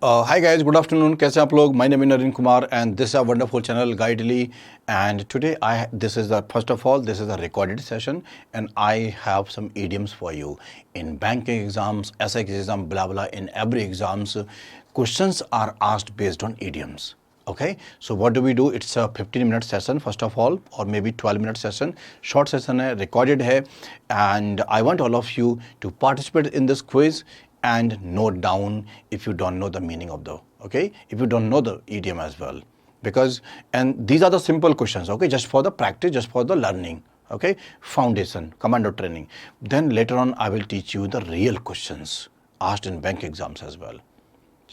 Hi guys, good afternoon. कैसे आप लोग? My name is Naren Kumar and this is a wonderful channel Guidely. And today this is the first of all this is a recorded session and I have some idioms for you. In banking exams, SX exam, blah blah. In every exams, questions are asked based on idioms. Okay, so what do? It's a 15-minute session first of all, or maybe 12-minute session. Short session है, recorded है, and I want all of you to participate in this quiz and note down if you don't know the meaning of the, okay, if you don't know the idiom as well, because and these are the simple questions, okay, just for the practice, just for the learning, okay, foundation, commando training. Then later on I will teach you the real questions asked in bank exams as well.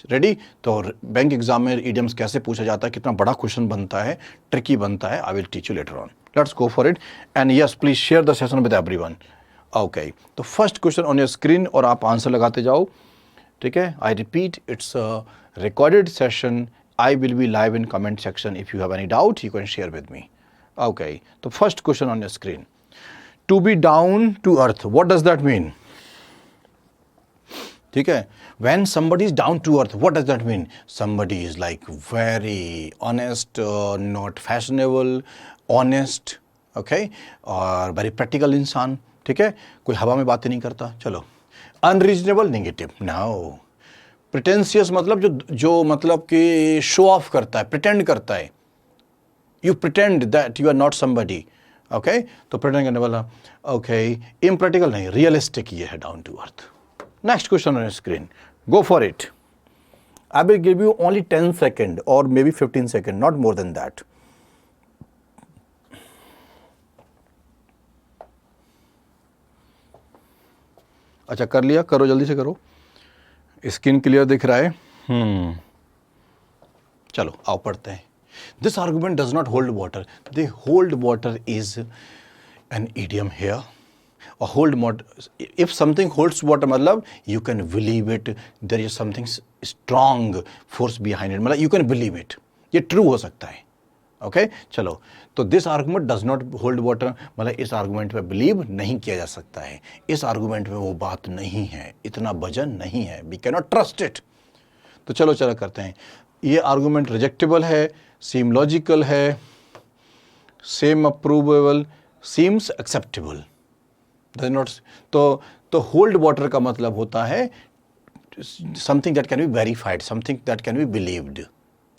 Ready? तो bank exam में idioms कैसे पूछा जाता है, कितना बड़ा question बनता है, ट्रिकी बनता है, I will teach you later on. Let's go for it and yes please share the session with everyone. Okay, तो first question on your screen और आप आंसर लगाते जाओ. ठीक है, I repeat, it's a recorded session. I will be live in comment section. If you have any doubt you can share with me. Okay, तो first question on your screen. To be down to earth, what does that mean? ठीक है, when somebody is down to earth, what does that mean? Somebody is like very honest, not fashionable, honest, okay, और very practical इंसान. ठीक है, कोई हवा में बातें नहीं करता. चलो, unreasonable, negative. now pretentious मतलब जो मतलब कि शो ऑफ करता है, pretend करता है. you pretend that you are not somebody. okay, तो pretend करने वाला. okay, impractical नहीं, realistic ये है down to earth. Next question on your screen. Go for it. I will give you only 10 seconds or maybe 15 seconds, not more than that. अच्छा, कर लिया? करो, जल्दी से करो. स्क्रीन क्लियर दिख रहा है? चलो आओ पढ़ते हैं. This argument does not hold water. The hold water is an idiom here. Or hold water, if something holds water मतलब you can believe it, there is something strong force behind it, मतलब you can believe it, ये true हो सकता है. okay? चलो, तो this argument does not hold water मतलब इस argument पे believe नहीं किया जा सकता है, इस argument में वो बात नहीं है, इतना वजन नहीं है, we cannot trust it. तो चलो करते हैं. ये argument rejectable है, seem logical है, seem approvable, seems acceptable. Not. तो होल्ड वाटर का मतलब होता है something that can be verified, something that can be believed.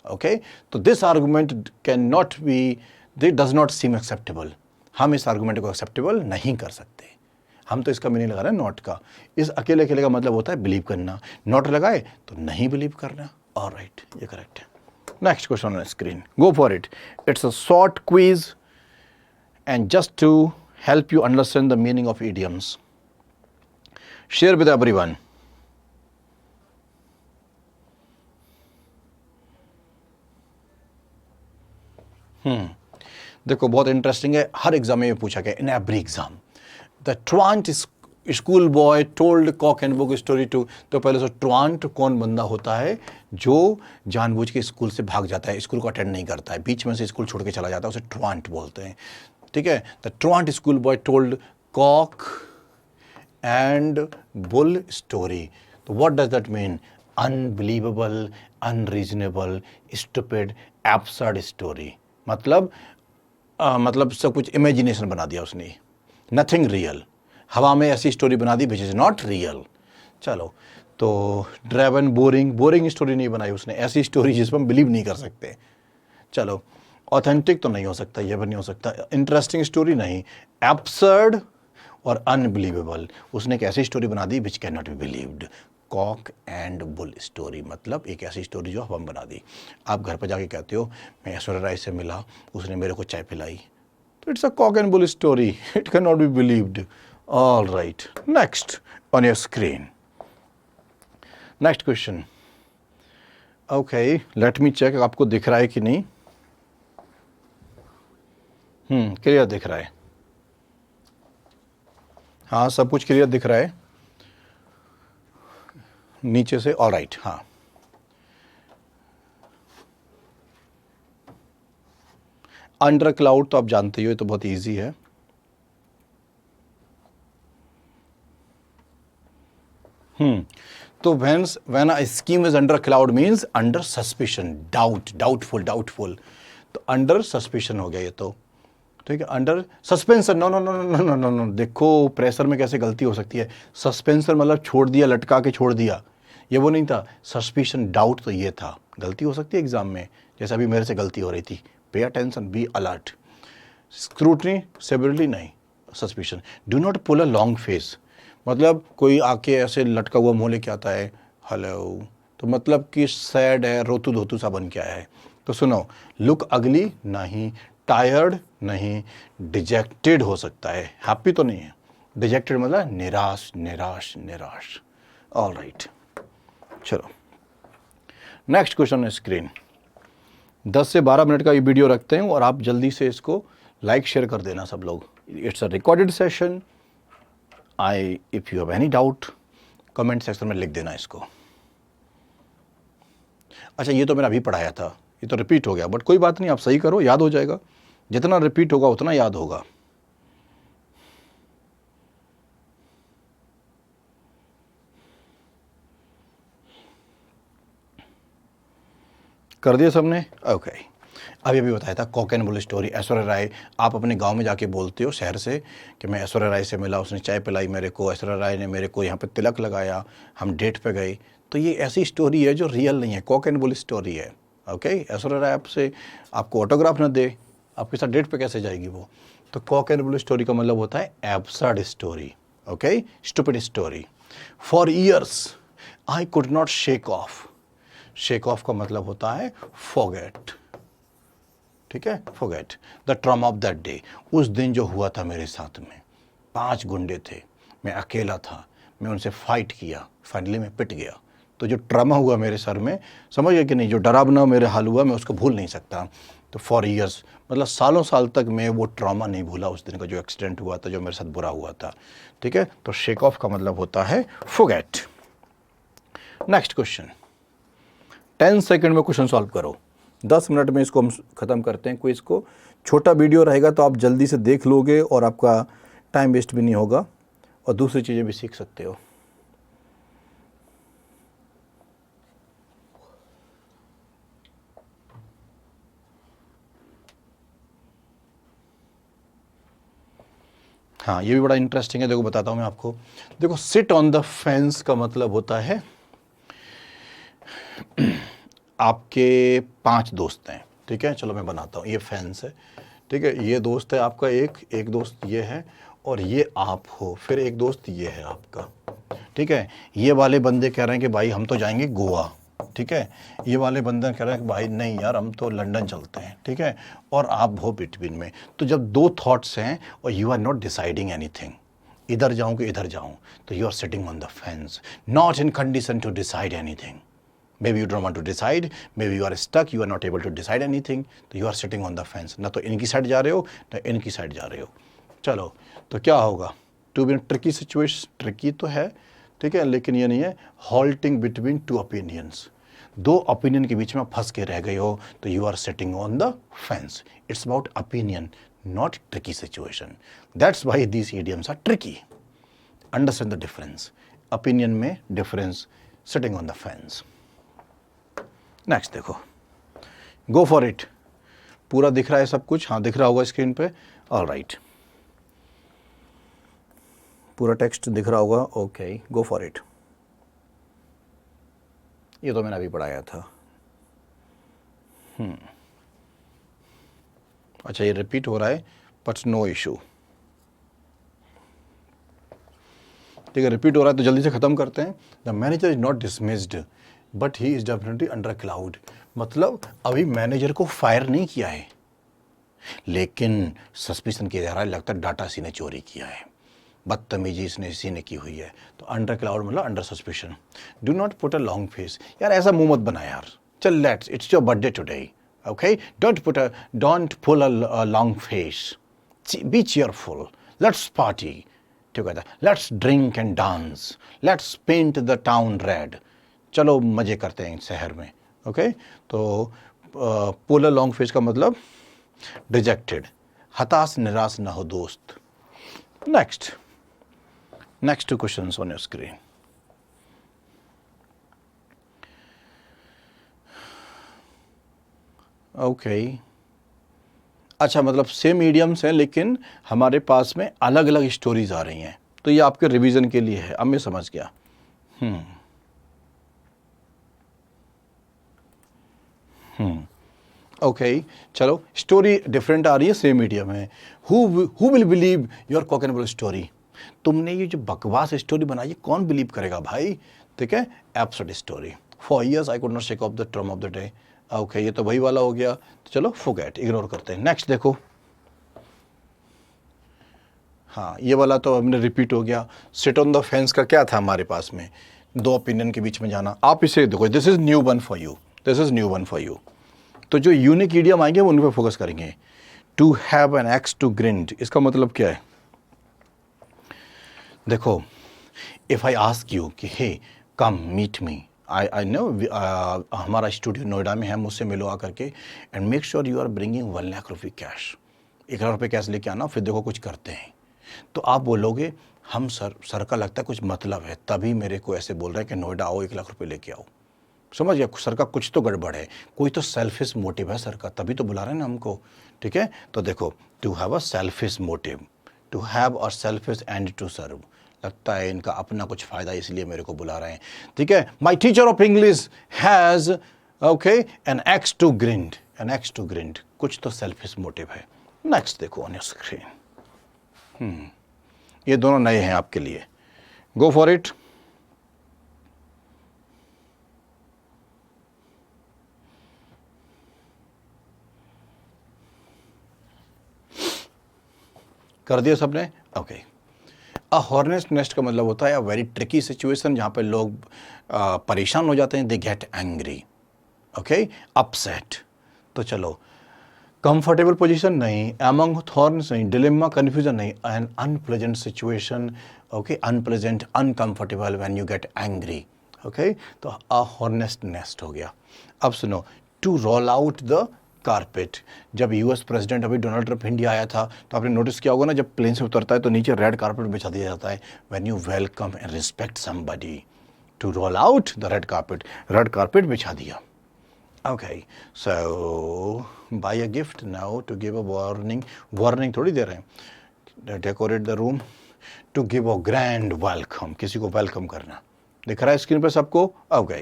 Okay, तो this argument can not be, this does not seem acceptable. हम इस आर्गूमेंट को एक्सेप्टेबल नहीं कर सकते. हम तो इसका मीनिंग लगा रहे हैं नॉट का. इस अकेले का मतलब होता है बिलीव करना. नॉट लगाए तो नहीं बिलीव करना. ऑलराइट, ये करेक्ट है. Next question on screen. Go for it. It's a short quiz and just to help you understand the meaning of idioms. Share with everyone. देखो, बहुत इंटरेस्टिंग है, हर एग्जाम में पूछा गया. In every exam the truant school boy told cock and bull story too. तो पहले से ट्रांट कौन बंदा होता है जो जानबूझ के स्कूल से भाग जाता है, स्कूल को अटेंड नहीं करता है, बीच में से स्कूल छोड़ के चला जाता है, उसे ट्रांट बोलते हैं. ठीक है, the truant school boy told cock and bull story. तो what does that mean? Unbelievable, unreasonable, stupid, absurd story. मतलब सब कुछ इमेजिनेशन बना दिया उसने, नथिंग रियल. हवा में ऐसी स्टोरी बना दी विच इज़ नॉट रियल. चलो, तो ड्रेवन, बोरिंग स्टोरी नहीं बनाई उसने, ऐसी स्टोरी जिस पर हम बिलीव नहीं कर सकते. चलो, ऑथेंटिक तो नहीं हो सकता, ये भी नहीं हो सकता. इंटरेस्टिंग स्टोरी नहीं. एब्सर्ड और अनबिलीवेबल, उसने एक ऐसी स्टोरी बना दी which can not be believed. Cock and bull story मतलब एक ऐसी स्टोरी जो हम बना दी. आप घर पर जाके कहते हो मैं ऐश्वर्या राय से मिला, उसने मेरे को चाय पिलाई, तो it's a cock and bull story, it can not be believed. All right, next on your screen. Next question. Okay, let me check आपको दिख रहा है कि नहीं. क्लियर दिख रहा है? हाँ, सब कुछ क्लियर दिख रहा है नीचे से. ऑल राइट, हाँ. अंडर क्लाउड तो आप जानते ही हो, ये तो बहुत इजी है. तो when a scheme is under cloud means under suspicion, doubtful. तो under suspicion हो गया ये तो, ठीक है. Under suspension, no. देखो प्रेशर में कैसे गलती हो सकती है. सस्पेंशन मतलब छोड़ दिया, लटका के छोड़ दिया, ये वो नहीं था. सस्पिशन, डाउट तो ये था. गलती हो सकती है एग्जाम में, जैसे अभी मेरे से गलती हो रही थी. Pay attention, be alert. Scrutiny, severely नहीं. Suspicion. Do not pull a long face, मतलब कोई आके ऐसे लटका हुआ मुँह लेके आता है, हेलो, तो मतलब कि सैड है, रोतू धोतू सा बन के आया है. तो सुनो, लुक अगली नहीं, टायर्ड नहीं, डिजेक्टेड हो सकता है, हैप्पी तो नहीं है. डिजेक्टेड मतलब निराश. ऑल राइट, चलो नेक्स्ट क्वेश्चन है स्क्रीन. 10 से 12 मिनट का ये वीडियो रखते हैं और आप जल्दी से इसको लाइक शेयर कर देना सब लोग. It's a recorded session. If you have any doubt comment section में लिख देना इसको. अच्छा, ये तो मैंने अभी पढ़ाया था, ये तो रिपीट हो गया, बट कोई बात नहीं, आप सही करो, याद हो जाएगा. जितना रिपीट होगा उतना याद होगा. कर दिया सबने? ओके. अभी बताया था cock and bull story. Aishwarya Rai, आप अपने गांव में जाके बोलते हो शहर से कि मैं ऐश्वर्या राय से मिला, उसने चाय पिलाई मेरे को, ऐश्वर्या राय ने मेरे को यहाँ पे तिलक लगाया, हम डेट पे गए. तो ये ऐसी स्टोरी है जो रियल नहीं है, कॉक एंड बुल स्टोरी है. ओके. ऐश्वर्या राय आपसे आपको ऑटोग्राफ ना दे, आपके साथ डेट पे कैसे जाएगी वो? तो कॉक एंड बुल स्टोरी का मतलब होता है absurd story. Okay, stupid story. For years I could not shake of. Shake of का मतलब होता है फॉरगेट. ठीक है, forget the trauma of that day. उस दिन जो हुआ था मेरे साथ में, 5 गुंडे थे, मैं अकेला था, मैं उनसे फाइट किया, फाइनली मैं पिट गया. तो जो ट्रॉमा हुआ मेरे सर में, समझ गए कि नहीं, जो डरावना मेरे हाल हुआ, मैं उसको भूल नहीं सकता. तो फॉर ईयर्स मतलब सालों साल तक मैं वो ट्रॉमा नहीं भूला, उस दिन का जो एक्सीडेंट हुआ था, जो मेरे साथ बुरा हुआ था. ठीक है, तो शेक ऑफ का मतलब होता है फॉरगेट. Next question. 10 सेकंड में क्वेश्चन सॉल्व करो. 10 मिनट में इसको हम ख़त्म करते हैं क्विज को. छोटा वीडियो रहेगा तो आप जल्दी से देख लोगे और आपका टाइम वेस्ट भी नहीं होगा और दूसरी चीज़ें भी सीख सकते हो. हाँ, ये भी बड़ा इंटरेस्टिंग है. देखो बताता हूँ मैं आपको. देखो, सिट ऑन द फेंस का मतलब होता है आपके 5 दोस्त हैं. ठीक है, चलो मैं बनाता हूँ. ये फेंस है, ठीक है, ये दोस्त है आपका, एक दोस्त ये है और ये आप हो, फिर एक दोस्त ये है आपका. ठीक है, ये वाले बंदे कह रहे हैं कि भाई हम तो जाएंगे गोवा. ठीक है, ये वाले बंदे कह रहे हैं कि भाई नहीं यार हम तो लंदन चलते हैं. ठीक है, और आप हो बिटवीन में. तो जब 2 थॉट्स हैं और you are not deciding anything, इधर जाऊं कि इधर जाऊं, तो you are sitting on the fence, not in condition to decide anything. Maybe you don't want to decide, maybe you are stuck, you are not able to decide anything, तो you are sitting on the fence. ना तो इनकी side जा रहे हो ना इनकी side जा रहे हो. चलो, तो क्या होगा? To be tricky situation. Tricky तो है, ठीक है, लेकिन ये नहीं है. Halting between 2 opinions. 2 ओपिनियन के बीच में फंस के रह गए हो, तो you are sitting on the fence. It's about opinion, not tricky situation. That's why these idioms are tricky. Understand the difference. Opinion में difference, sitting on the fence. Next देखो, गो फॉर इट. पूरा दिख रहा है सब कुछ? हाँ, दिख रहा होगा स्क्रीन पे. ऑल राइट, पूरा टेक्स्ट दिख रहा होगा. Okay, go for it. ये तो मैंने अभी पढ़ाया था. अच्छा, ये रिपीट हो रहा है बट नो इशू. ठीक है, रिपीट हो रहा है तो जल्दी से ख़त्म करते हैं. The manager is not dismissed but he is definitely under cloud. मतलब अभी मैनेजर को फायर नहीं किया है, लेकिन सस्पिशन किया जा रहा है, लगता है डाटा इसी ने चोरी किया है, बदतमीजी इसने इसी ने की हुई है. तो अंडर क्लाउड मतलब under suspicion. Do not put a long face. यार ऐसा मुंह मत बना यार. चल, let's, it's your birthday today. Okay, don't pull a long face. Be cheerful. Let's party together. Let's drink and dance. Let's paint the town red. चलो मज़े करते हैं शहर में. ओके, तो पुल अ लॉन्ग फेस का मतलब डिजेक्टेड, हताश निराश ना हो दोस्त. Next 2 questions on your screen. Okay, अच्छा मतलब सेम मीडियम्स हैं लेकिन हमारे पास में अलग अलग स्टोरीज आ रही हैं, तो ये आपके रिवीजन के लिए है, अब मैं समझ गया। ओके, चलो स्टोरी डिफरेंट आ रही है, सेम मीडियम है। Who will believe your cock and bull story? तुमने ये जो बकवास स्टोरी बनाई है कौन बिलीव करेगा भाई, ठीक है, absurd story. For years I could not shake off the trauma of the day. Okay, ये तो वही वाला हो गया, तो चलो फॉरगेट, इग्नोर करते हैं। नेक्स्ट देखो, हाँ ये वाला तो हमने रिपीट हो गया। सिट ऑन द फेंस का क्या था हमारे पास में, दो ओपिनियन के बीच में जाना। आप इसे देखो, this is new one for you, this is new one for you. तो जो यूनिक ईडियम आएंगे वो उन पर फोकस करेंगे। To have an axe to grind, इसका मतलब क्या है? देखो, इफ आई आस्क यू कि hey come meet me, I know हमारा स्टूडियो नोएडा में है, मुझसे मिलो आकर के, and make sure you are bringing 1 lakh रुपये कैश, 1 लाख रुपये कैश लेके आना, फिर देखो कुछ करते हैं। तो आप बोलोगे हम सर का लगता है कुछ मतलब है, तभी मेरे को ऐसे बोल रहे हैं कि नोएडा आओ 1 लाख रुपये लेके आओ। समझ गया, सर का कुछ तो गड़बड़ है, कोई तो सेल्फिश मोटिव है सर का, तभी तो बुला रहे हैं ना हमको, ठीक है। तो देखो, to have a selfish motive, to have a selfish end to serve, लगता है इनका अपना कुछ फायदा इसलिए मेरे को बुला रहे हैं, ठीक है। My teacher of English has okay an axe to grind, an axe to grind, कुछ तो सेल्फिश मोटिव है। नेक्स्ट देखो ऑन योर स्क्रीन, ये दोनों नए हैं आपके लिए, गो फॉर इट। कर दिया सबने, ओके। अ हॉर्नेट्स नेस्ट का मतलब होता है अ वेरी ट्रिकी सिचुएशन, जहाँ पे लोग परेशान हो जाते हैं, they get angry, okay, upset. तो चलो, कंफर्टेबल पोजीशन नहीं, अमंग थॉर्न्स नहीं, डिलेमा कन्फ्यूजन नहीं, an unpleasant situation, okay, unpleasant uncomfortable when you get angry, okay. तो अ हॉर्नेस्ट नेस्ट हो गया। अब सुनो, to roll out the carpet, जब यूएस प्रेसिडेंट अभी डोनाल्ड ट्रंप इंडिया आया था, तो आपने नोटिस किया होगा ना, जब प्लेन से उतरता है तो नीचे रेड कारपेट बिछा दिया जाता है, when you welcome and respect somebody, to roll out the red carpet, red carpet बिछा दिया। Okay, so buy a gift now to give a warning, warning थोड़ी दे रहे हैं, decorate the room to give a grand welcome, किसी को welcome करना, दिख रहा है स्क्रीन पर सबको? Okay,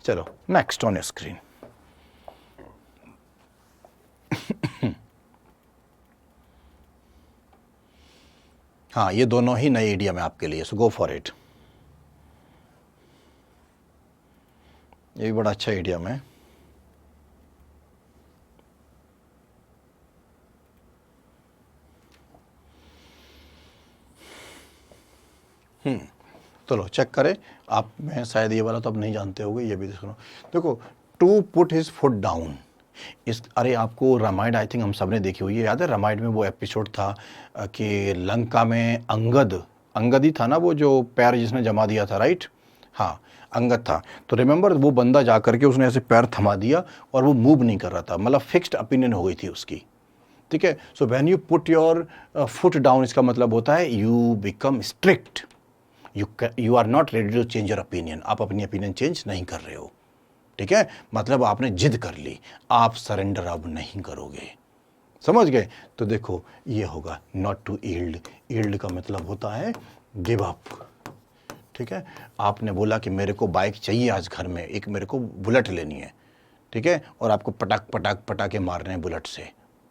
चलो नेक्स्ट ऑन स्क्रीन। हाँ, ये दोनों ही नए इडियम है आपके लिए, सो गो फॉर इट। ये भी बड़ा अच्छा इडियम है। चलो चेक करें आप, मैं शायद ये वाला तो अब नहीं जानते होंगे, ये भी देखो। देखो, to put his foot down, इस, अरे आपको रामायण आई थिंक हम सब ने देखी हुई है, याद है रामायण में वो एपिसोड था कि लंका में अंगद ही था ना, वो जो पैर जिसने जमा दिया था, राइट? हाँ, अंगद था। तो रिमेंबर, वो बंदा जा करके उसने ऐसे पैर थमा दिया और वो मूव नहीं कर रहा था, मतलब फिक्स्ड ओपिनियन हो गई थी उसकी, ठीक है। So when you put your foot down, इसका मतलब होता है you become strict, you are not ready to change your opinion, आप अपनी ओपिनियन चेंज नहीं कर रहे हो, ठीक है। मतलब आपने जिद कर ली, आप सरेंडर अब नहीं करोगे, समझ गए? तो देखो, ये होगा नॉट टू ईल्ड, ईल्ड का मतलब होता है गिव अप, ठीक है। आपने बोला कि मेरे को बाइक चाहिए आज घर में, एक मेरे को बुलेट लेनी है, ठीक है, और आपको पटाके मारने हैं बुलेट से,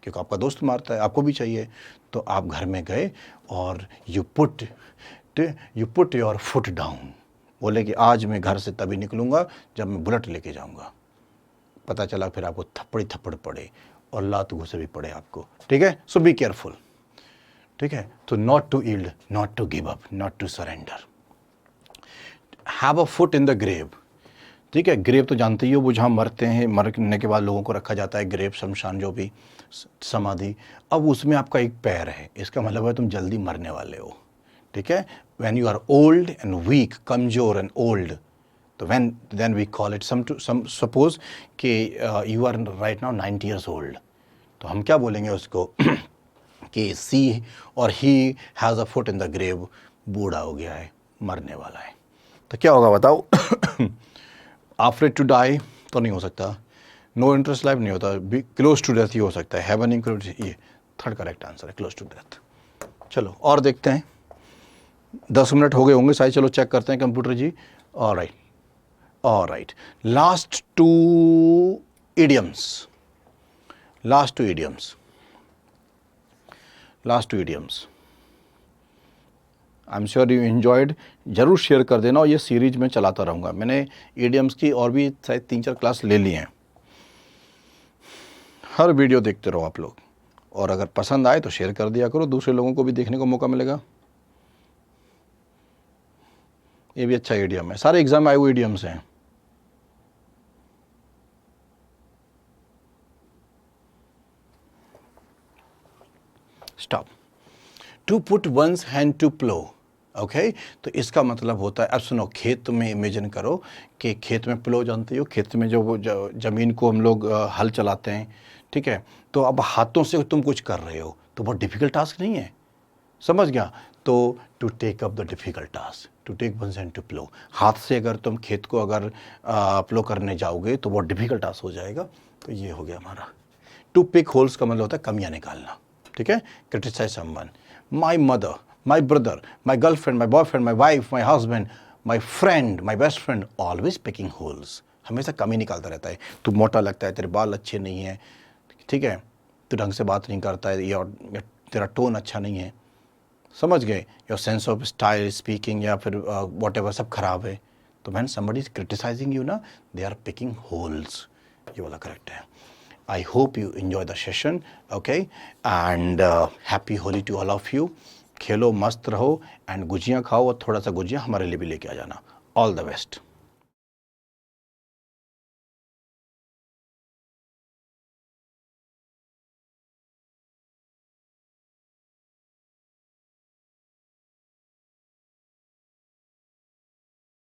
क्योंकि आपका दोस्त मारता है, आपको भी चाहिए। तो आप घर में गए और you put your foot down, बोले कि आज मैं घर से तभी निकलूंगा जब मैं बुलेट लेके जाऊंगा। पता चला फिर आपको थप्पड़ पड़े और लात घुसे भी पड़े आपको, ठीक है। सो बी केयरफुल, ठीक है। तो not to yield, not to give up, not to surrender. Have a foot in the grave, ठीक है। ग्रेव तो जानते ही हो, वो जहाँ मरते हैं, मरने के बाद लोगों को रखा जाता है, ग्रेव, शमशान, जो भी समाधि। अब उसमें आपका एक पैर है, इसका मतलब है तुम जल्दी मरने वाले हो, ठीक है। When you are old and weak, कमजोर एंड ओल्ड, तो then we call it some suppose कि you are right now 90 years old, तो हम क्या बोलेंगे उसको कि सी और he has a foot in the grave, बूढ़ा हो गया है, मरने वाला है। तो क्या होगा बताओ? आफ्रेड टू डाई तो नहीं हो सकता, नो इंटरेस्ट लाइफ नहीं होता, क्लोज टू डेथ ही हो सकता है, हेवन इंक्लूड, ये थर्ड करेक्ट आंसर है, क्लोज टू डेथ। चलो और देखते हैं, 10 मिनट हो गए होंगे शायद, चलो चेक करते हैं computer ji. All right, last two idioms, last two idioms, I am sure you enjoyed. जरूर शेयर कर देना, और ये सीरीज में चलाता रहूँगा। मैंने idioms की और भी शायद 3-4 क्लास ले लिए हैं। हर वीडियो देखते रहो आप लोग, और अगर पसंद आए तो शेयर कर दिया करो, दूसरे लोगों को भी देखने को मौका मिलेगा। ये भी अच्छा idiom है, सारे एग्जाम आए हुए idioms हैं। Stop, to put one's hand to plough, okay. तो इसका मतलब होता है, अब सुनो, खेत में इमेजिन करो कि खेत में प्लो जानते हो, खेत में जो ज़मीन को हम लोग हल चलाते हैं, ठीक है। तो अब हाथों से तुम कुछ कर रहे हो तो बहुत डिफ़िकल्ट टास्क नहीं है, समझ गया। तो to take up the difficult task, to take one's hand to plough, हाथ से अगर तुम खेत को अगर प्लो करने जाओगे तो बहुत डिफ़िकल्ट टास्क हो जाएगा। तो ये हो गया हमारा। टू पिक होल्स का मतलब होता है कमियाँ निकालना, ठीक है। Criticise someone, my mother, my brother, my girlfriend, my boyfriend, my wife, my husband, my friend, my best friend, always picking holes, हमेशा कमी निकालता रहता है। तू मोटा लगता है, तेरे बाल अच्छे नहीं हैं, ठीक है, तू ढंग से बात नहीं करता है, या तेरा टोन अच्छा नहीं है, समझ गए, your sense of style speaking या फिर वॉट एवर सब खराब है। तो man somebody is criticising you ना, दे आर पिकिंग होल्स, ये वाला करेक्ट है। I hope you enjoy the session, okay, and happy Holi to all of you। खेलो, मस्त रहो, एंड गुजियाँ खाओ, और थोड़ा सा गुजिया हमारे लिए भी लेके आ जाना। All the best.